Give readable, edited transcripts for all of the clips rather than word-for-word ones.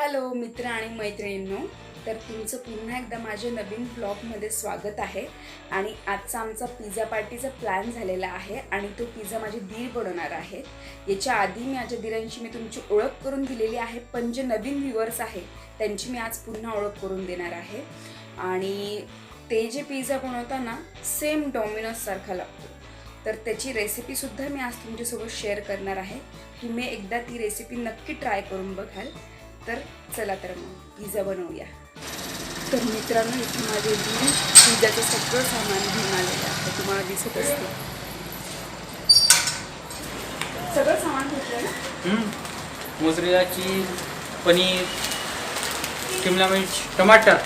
Hello मित्र आणि मैत्रिणींनो, तर तुमचं पुन्हा एकदा माझ्या नवीन ब्लॉगमध्ये स्वागत आहे। आणि आजचा आमचा पिझ्झा पार्टीचा प्लॅन झालेला आहे आणि तो पिझ्झा माझे दीर बनवणार आहेत। याच्या आधी माझ्या दीरांची मी तुमची ओळख करून दिलेली आहे, पण जे नवीन व्ह्यूअर्स आहेत त्यांची मी आज पुन्हा ओळख करून देणार आहे। आणि ते जे पिझ्झा बनवताना सेम डॉमिनोज सारखा लागतो, तर त्याची रेसिपीसुद्धा मी आज तुमच्यासोबत शेअर करणार आहे। तुम्ही एकदा ती रेसिपी नक्की ट्राय करून बघाल। तर चला तर मग पिझ्झा बनवूया। तर मित्रांनो, इथे माझे दीर पिझ्झाचं सगळं सामान घेऊन आलेलं आहे, तुम्हाला दिसत असते सगळं सामान घेतलं ना। मोझरेला चीज, पनीर, शिमला मिर्च, टमाटर,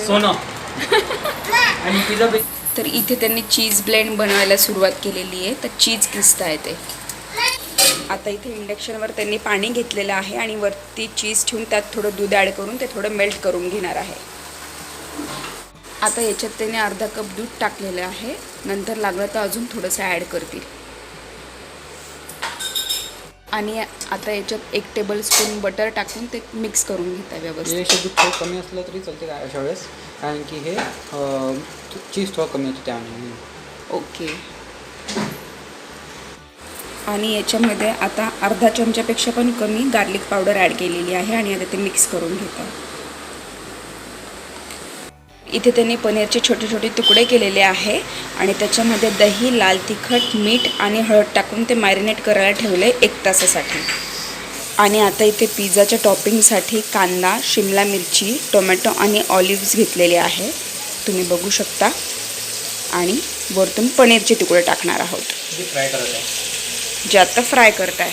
सोना आणि पिझ्झा बेस। तर इथे त्यांनी चीज ब्लेंड बनवायला सुरुवात केलेली आहे, तर चीज किसताय ते। आता इथे इंडक्शनवर त्यांनी पाणी घेतलेलं आहे आणि वरती चीज ठेवून त्यात थोडं दूध ॲड करून ते थोडं मेल्ट करून घेणार आहे। आता याच्यात त्यांनी अर्धा कप दूध टाकलेलं आहे, नंतर लागलं तर अजून थोडंसं ॲड करतील। आणि आता याच्यात 1 टेबलस्पून बटर टाकून ते मिक्स करून घेता व्यवस्थित। दूध थोडं कमी असलं तरी चालते अशा वेळेस, कारण की हे चीज थोडं कमी होतं त्यामुळे। ओके। आणि याच्यामध्ये आता अर्धा चमच्यापेक्षा पण कमी गार्लिक पावडर ॲड केलेली आहे आणि आता ते मिक्स करून घेतात। इथे त्यांनी पनीरचे छोटे छोटे तुकडे केलेले आहे आणि त्याच्यामध्ये दही, लाल तिखट, मीठ आणि हळद टाकून ते मॅरिनेट करायला ठेवले 1 तासासाठी। आणि आता इथे पिझ्झाच्या टॉपिंगसाठी कांदा, शिमला मिरची, टोमॅटो आणि ऑलिव्हज घेतलेले आहे, तुम्ही बघू शकता। आणि वरतून पनीरचे तुकडे टाकणार आहोत, फ्राय करत आहे, जे आता फ्राय करत आहे।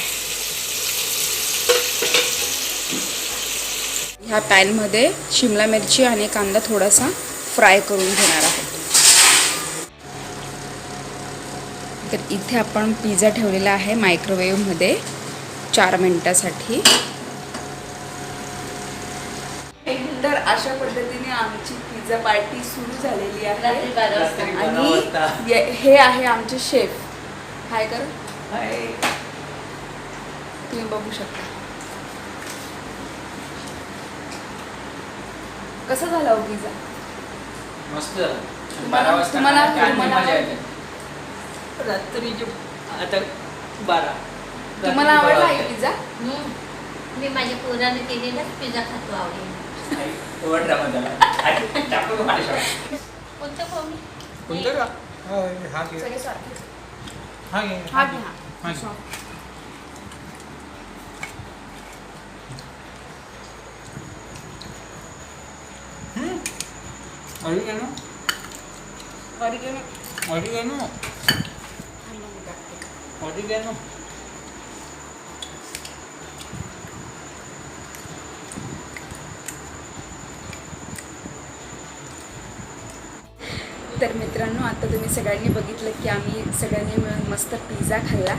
ह्या पॅनमध्ये शिमला मिरची आणि कांदा थोडासा फ्राय करून घेणार आहोत। तर इथे आपण पिझ्झा ठेवलेला आहे मायक्रोवेव्हमध्ये 4 मिनिटासाठी। तर अशा पद्धतीने आमची पिझ्झा पार्टी सुरू झालेली आहे। आणि हे आहे आमचे शेफ। हाय कर, तुम्ही बघू शकता कसा झाला हो पिझ्झा। मस्त रात्री आता 12 तुम्हाला आवडला पिझ्झा। मी माझ्या पोराने केलेलाच पिझ्झा खातो आवडेल। कोणतं कोणी कोणतं का सगळे सारखे। हा ऑरिगेनो तर मित्रांनो, आता तुम्ही सगळ्यांनी बघितलं की आम्ही सगळ्यांनी मिळून मस्त पिझ्झा खाल्ला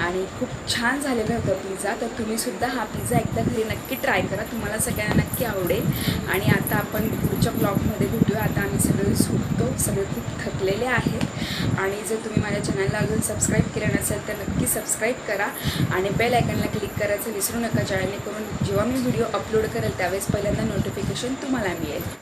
आणि खूप छान झालेला होता पिझ्झा। तर तुम्हीसुद्धा हा पिझ्झा एकदा घरी नक्की ट्राय करा, तुम्हाला सगळ्यांना नक्की आवडेल। आणि आता आपण पुढच्या ब्लॉगमध्ये भेटूया। आता आम्ही सगळे सुटतो, सगळे खूप थकलेले आहेत। आणि जर तुम्ही माझ्या चॅनलला अजून सबस्क्राईब केलं नसेल तर नक्की सबस्क्राईब करा आणि बेल आयकॉनला क्लिक करायचं विसरू नका, जेणेकरून जेव्हा मी व्हिडिओ अपलोड करेल त्यावेळेस पहिल्यांदा नोटिफिकेशन तुम्हाला मिळेल।